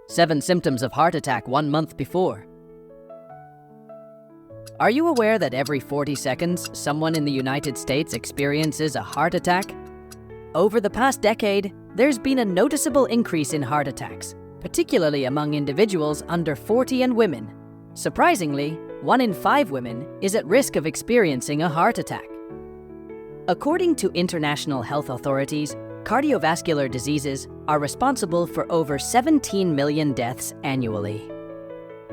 7 symptoms of heart attack 1 month before. Are you aware that every 40 seconds, someone in the United States experiences a heart attack? Over the past decade, there's been a noticeable increase in heart attacks, particularly among individuals under 40 and women. Surprisingly, 1 in 5 women is at risk of experiencing a heart attack. According to international health authorities, cardiovascular diseases are responsible for over 17 million deaths annually.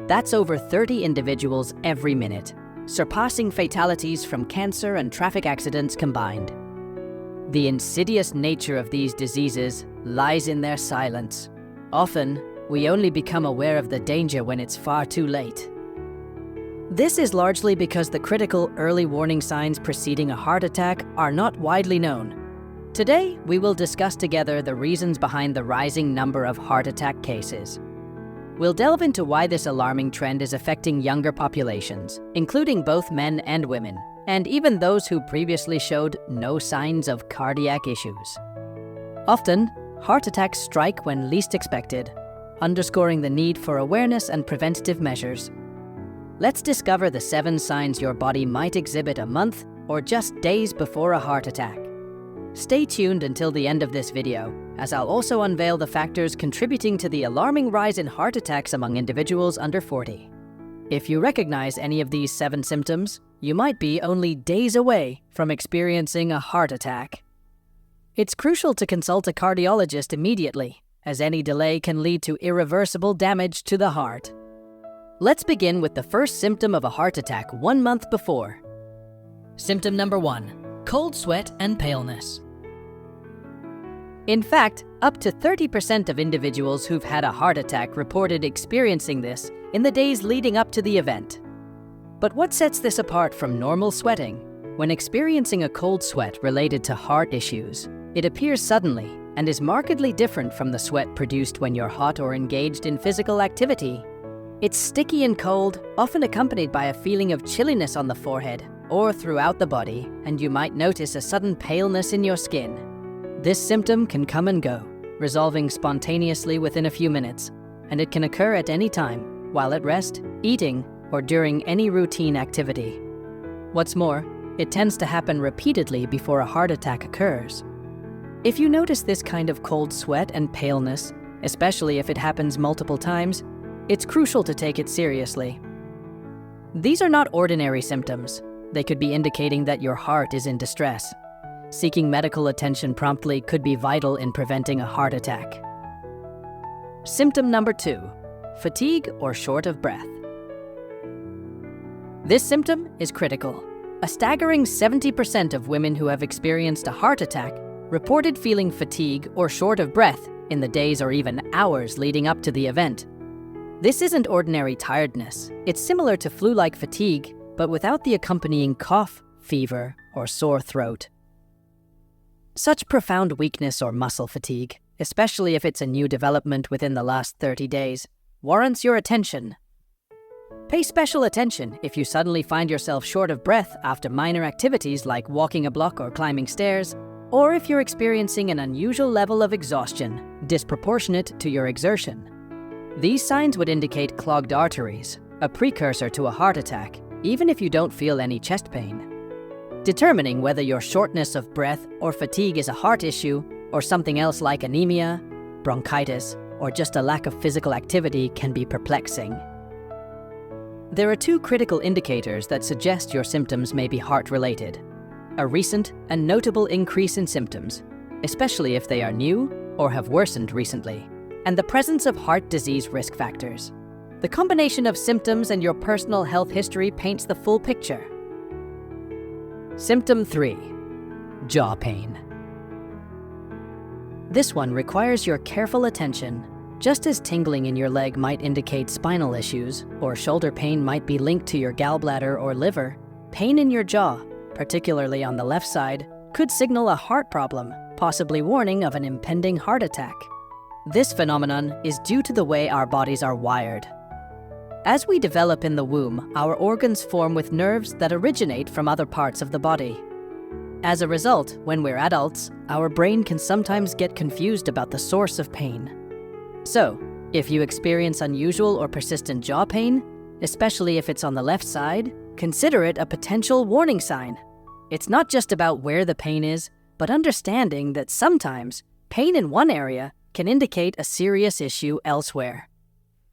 That's over 30 individuals every minute, surpassing fatalities from cancer and traffic accidents combined. The insidious nature of these diseases lies in their silence. Often, we only become aware of the danger when it's far too late. This is largely because the critical early warning signs preceding a heart attack are not widely known. Today, we will discuss together the reasons behind the rising number of heart attack cases. We'll delve into why this alarming trend is affecting younger populations, including both men and women, and even those who previously showed no signs of cardiac issues. Often, heart attacks strike when least expected, underscoring the need for awareness and preventative measures. Let's discover the 7 signs your body might exhibit a month or just days before a heart attack. Stay tuned until the end of this video, as I'll also unveil the factors contributing to the alarming rise in heart attacks among individuals under 40. If you recognize any of these 7 symptoms, you might be only days away from experiencing a heart attack. It's crucial to consult a cardiologist immediately, as any delay can lead to irreversible damage to the heart. Let's begin with the first symptom of a heart attack 1 month before. Symptom number 1, cold sweat and paleness. In fact, up to 30% of individuals who've had a heart attack reported experiencing this in the days leading up to the event. But what sets this apart from normal sweating? When experiencing a cold sweat related to heart issues, it appears suddenly and is markedly different from the sweat produced when you're hot or engaged in physical activity. It's sticky and cold, often accompanied by a feeling of chilliness on the forehead or throughout the body, and you might notice a sudden paleness in your skin. This symptom can come and go, resolving spontaneously within a few minutes, and it can occur at any time, while at rest, eating, or during any routine activity. What's more, it tends to happen repeatedly before a heart attack occurs. If you notice this kind of cold sweat and paleness, especially if it happens multiple times, it's crucial to take it seriously. These are not ordinary symptoms. They could be indicating that your heart is in distress. Seeking medical attention promptly could be vital in preventing a heart attack. Symptom number 2, fatigue or short of breath. This symptom is critical. A staggering 70% of women who have experienced a heart attack reported feeling fatigue or short of breath in the days or even hours leading up to the event. This isn't ordinary tiredness. It's similar to flu-like fatigue, but without the accompanying cough, fever, or sore throat. Such profound weakness or muscle fatigue, especially if it's a new development within the last 30 days, warrants your attention. Pay special attention if you suddenly find yourself short of breath after minor activities like walking a block or climbing stairs, or if you're experiencing an unusual level of exhaustion, disproportionate to your exertion. These signs would indicate clogged arteries, a precursor to a heart attack, even if you don't feel any chest pain. Determining whether your shortness of breath or fatigue is a heart issue or something else like anemia, bronchitis, or just a lack of physical activity can be perplexing. There are 2 critical indicators that suggest your symptoms may be heart-related: a recent and notable increase in symptoms, especially if they are new or have worsened recently, and the presence of heart disease risk factors. The combination of symptoms and your personal health history paints the full picture. Symptom 3, jaw pain. This one requires your careful attention. Just as tingling in your leg might indicate spinal issues, or shoulder pain might be linked to your gallbladder or liver, pain in your jaw, particularly on the left side, could signal a heart problem, possibly warning of an impending heart attack. This phenomenon is due to the way our bodies are wired. As we develop in the womb, our organs form with nerves that originate from other parts of the body. As a result, when we're adults, our brain can sometimes get confused about the source of pain. So, If you experience unusual or persistent jaw pain, especially if it's on the left side, consider it a potential warning sign. It's not just about where the pain is, but understanding that sometimes pain in one area can indicate a serious issue elsewhere.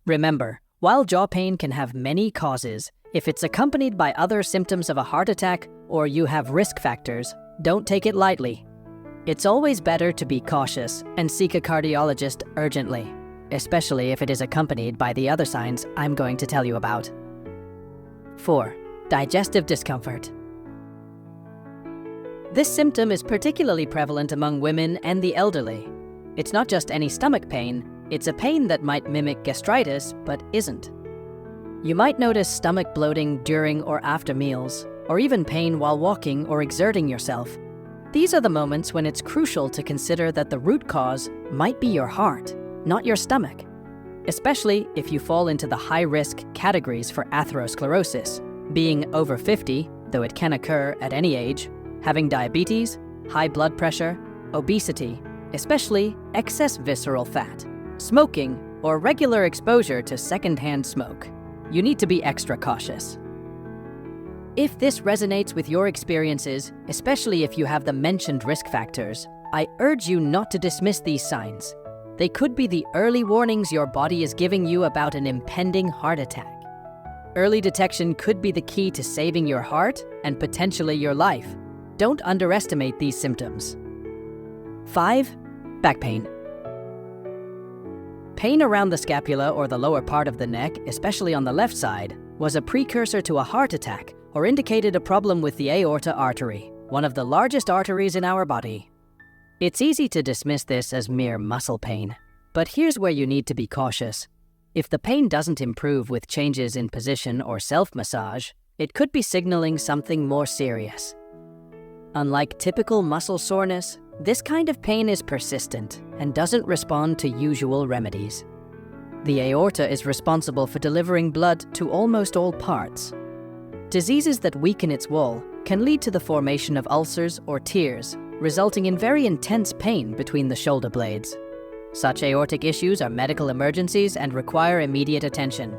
Remember, while jaw pain can have many causes, if it's accompanied by other symptoms of a heart attack or you have risk factors, don't take it lightly. It's always better to be cautious and seek a cardiologist urgently, especially if it is accompanied by the other signs I'm going to tell you about. 4. Digestive discomfort. This symptom is particularly prevalent among women and the elderly. It's not just any stomach pain, it's a pain that might mimic gastritis but isn't. You might notice stomach bloating during or after meals, or even pain while walking or exerting yourself. These are the moments when it's crucial to consider that the root cause might be your heart, not your stomach, especially if you fall into the high-risk categories for atherosclerosis, being over 50, though it can occur at any age, having diabetes, high blood pressure, obesity, especially excess visceral fat, smoking, or regular exposure to secondhand smoke. You need to be extra cautious. If this resonates with your experiences, especially if you have the mentioned risk factors, I urge you not to dismiss these signs. They could be the early warnings your body is giving you about an impending heart attack. Early detection could be the key to saving your heart and potentially your life. Don't underestimate these symptoms. 5. Back pain. Pain around the scapula or the lower part of the neck, especially on the left side, was a precursor to a heart attack or indicated a problem with the aorta artery, one of the largest arteries in our body. It's easy to dismiss this as mere muscle pain, but here's where you need to be cautious. If the pain doesn't improve with changes in position or self-massage, it could be signaling something more serious. Unlike typical muscle soreness, this kind of pain is persistent and doesn't respond to usual remedies. The aorta is responsible for delivering blood to almost all parts. Diseases that weaken its wall can lead to the formation of ulcers or tears, resulting in very intense pain between the shoulder blades. Such aortic issues are medical emergencies and require immediate attention.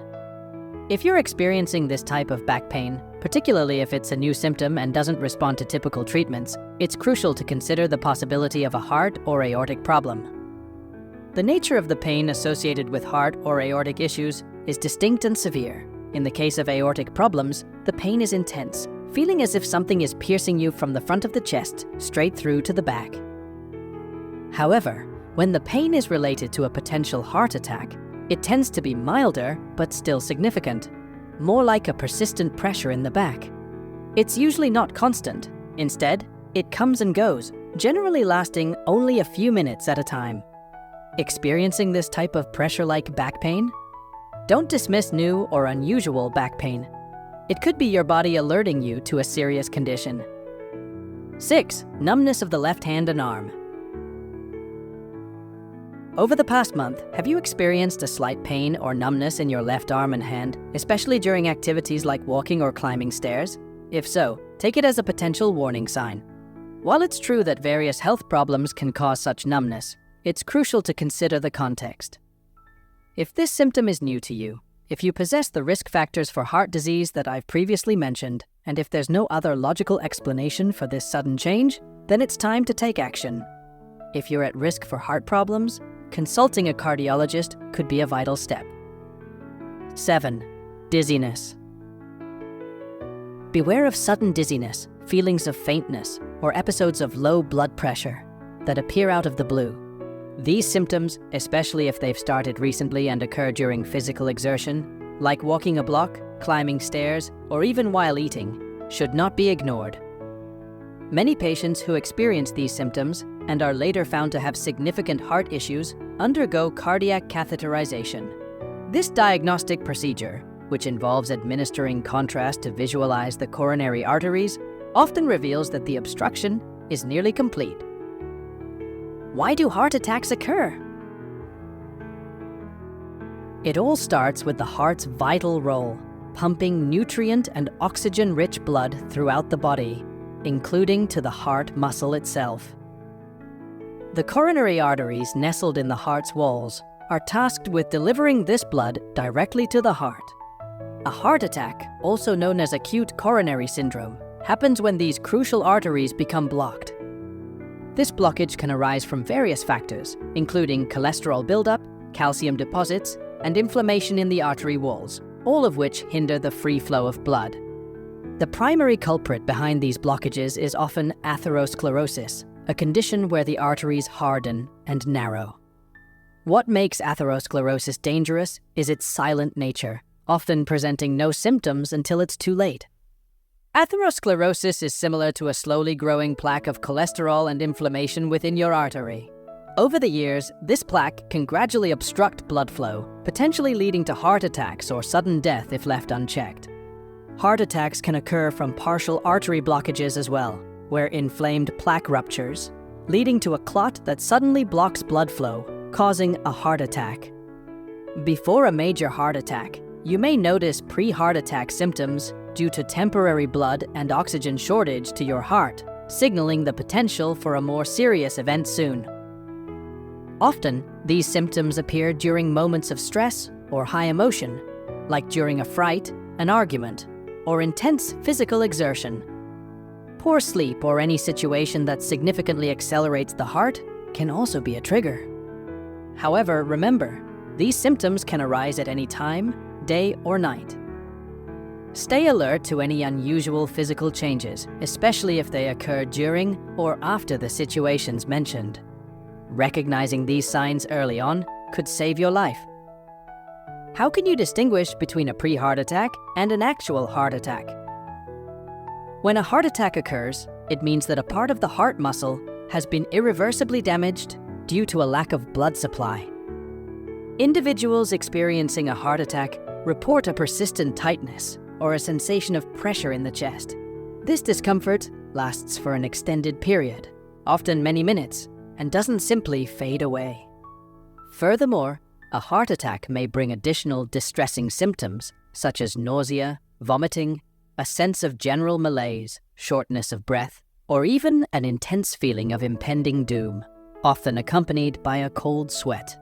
If you're experiencing this type of back pain, particularly if it's a new symptom and doesn't respond to typical treatments, it's crucial to consider the possibility of a heart or aortic problem. The nature of the pain associated with heart or aortic issues is distinct and severe. In the case of aortic problems, the pain is intense, feeling as if something is piercing you from the front of the chest straight through to the back. However, when the pain is related to a potential heart attack, it tends to be milder but still significant, more like a persistent pressure in the back. It's usually not constant. Instead, it comes and goes, generally lasting only a few minutes at a time. Experiencing this type of pressure-like back pain? Don't dismiss new or unusual back pain. It could be your body alerting you to a serious condition. 6. Numbness of the left hand and arm. Over the past month, have you experienced a slight pain or numbness in your left arm and hand, especially during activities like walking or climbing stairs? If so, take it as a potential warning sign. While it's true that various health problems can cause such numbness, it's crucial to consider the context. If this symptom is new to you, if you possess the risk factors for heart disease that I've previously mentioned, and if there's no other logical explanation for this sudden change, then it's time to take action. If you're at risk for heart problems, consulting a cardiologist could be a vital step. 7. Dizziness. Beware of sudden dizziness, feelings of faintness, or episodes of low blood pressure that appear out of the blue. These symptoms, especially if they've started recently and occur during physical exertion, like walking a block, climbing stairs, or even while eating, should not be ignored. Many patients who experience these symptoms and are later found to have significant heart issues undergo cardiac catheterization. This diagnostic procedure, which involves administering contrast to visualize the coronary arteries, often reveals that the obstruction is nearly complete. Why do heart attacks occur? It all starts with the heart's vital role, pumping nutrient and oxygen-rich blood throughout the body, including to the heart muscle itself. The coronary arteries nestled in the heart's walls are tasked with delivering this blood directly to the heart. A heart attack, also known as acute coronary syndrome, happens when these crucial arteries become blocked. This blockage can arise from various factors, including cholesterol buildup, calcium deposits, and inflammation in the artery walls, all of which hinder the free flow of blood. The primary culprit behind these blockages is often atherosclerosis, a condition where the arteries harden and narrow. What makes atherosclerosis dangerous is its silent nature, often presenting no symptoms until it's too late. Atherosclerosis is similar to a slowly growing plaque of cholesterol and inflammation within your artery. Over the years, this plaque can gradually obstruct blood flow, potentially leading to heart attacks or sudden death if left unchecked. Heart attacks can occur from partial artery blockages as well, where inflamed plaque ruptures, leading to a clot that suddenly blocks blood flow, causing a heart attack. Before a major heart attack, you may notice pre-heart attack symptoms due to temporary blood and oxygen shortage to your heart, signaling the potential for a more serious event soon. Often, these symptoms appear during moments of stress or high emotion, like during a fright, an argument, or intense physical exertion. Poor sleep or any situation that significantly accelerates the heart can also be a trigger. However, remember, these symptoms can arise at any time, day or night. Stay alert to any unusual physical changes, especially if they occur during or after the situations mentioned. Recognizing these signs early on could save your life. How can you distinguish between a pre-heart attack and an actual heart attack? When a heart attack occurs, it means that a part of the heart muscle has been irreversibly damaged due to a lack of blood supply. Individuals experiencing a heart attack report a persistent tightness or a sensation of pressure in the chest. This discomfort lasts for an extended period, often many minutes, and doesn't simply fade away. Furthermore, a heart attack may bring additional distressing symptoms such as nausea, vomiting, a sense of general malaise, shortness of breath, or even an intense feeling of impending doom, often accompanied by a cold sweat.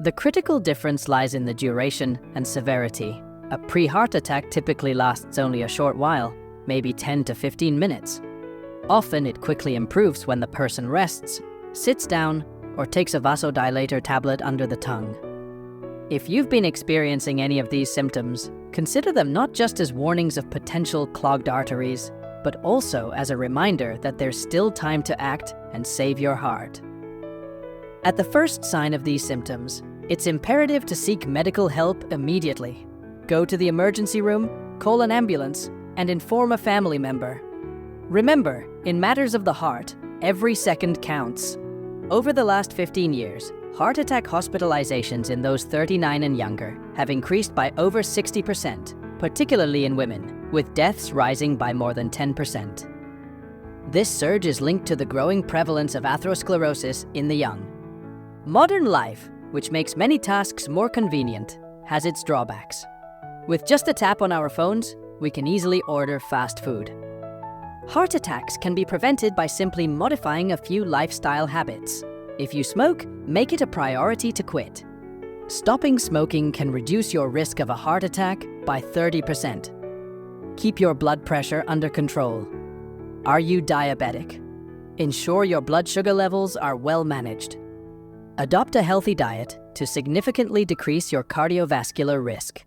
The critical difference lies in the duration and severity. A pre-heart attack typically lasts only a short while, maybe 10 to 15 minutes. Often it quickly improves when the person rests, sits down, or takes a vasodilator tablet under the tongue. If you've been experiencing any of these symptoms, consider them not just as warnings of potential clogged arteries, but also as a reminder that there's still time to act and save your heart. At the first sign of these symptoms, it's imperative to seek medical help immediately. Go to the emergency room, call an ambulance, and inform a family member. Remember, in matters of the heart, every second counts. Over the last 15 years, heart attack hospitalizations in those 39 and younger have increased by over 60%, particularly in women, with deaths rising by more than 10%. This surge is linked to the growing prevalence of atherosclerosis in the young. Modern life, which makes many tasks more convenient, has its drawbacks. With just a tap on our phones, we can easily order fast food. Heart attacks can be prevented by simply modifying a few lifestyle habits. If you smoke, make it a priority to quit. Stopping smoking can reduce your risk of a heart attack by 30%. Keep your blood pressure under control. Are you diabetic? Ensure your blood sugar levels are well managed. Adopt a healthy diet to significantly decrease your cardiovascular risk.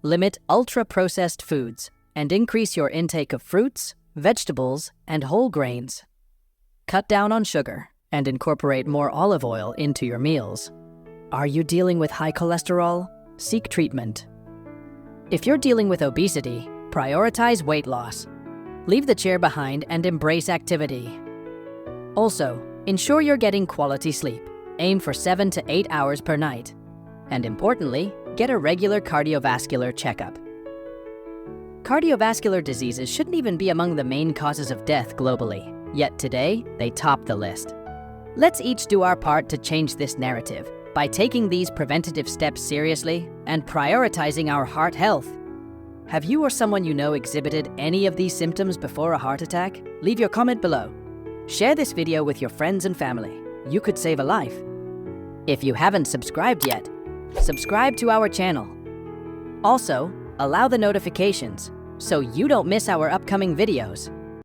Limit ultra-processed foods and increase your intake of fruits, vegetables, and whole grains. Cut down on sugar and incorporate more olive oil into your meals. Are you dealing with high cholesterol? Seek treatment. If you're dealing with obesity, prioritize weight loss. Leave the chair behind and embrace activity. Also, ensure you're getting quality sleep. Aim for 7 to 8 hours per night. And importantly, get a regular cardiovascular checkup. Cardiovascular diseases shouldn't even be among the main causes of death globally, yet today, they top the list. Let's each do our part to change this narrative by taking these preventative steps seriously and prioritizing our heart health. Have you or someone you know exhibited any of these symptoms before a heart attack? Leave your comment below. Share this video with your friends and family. You could save a life. If you haven't subscribed yet, Subscribe to our channel. Also, allow the notifications so you don't miss our upcoming videos.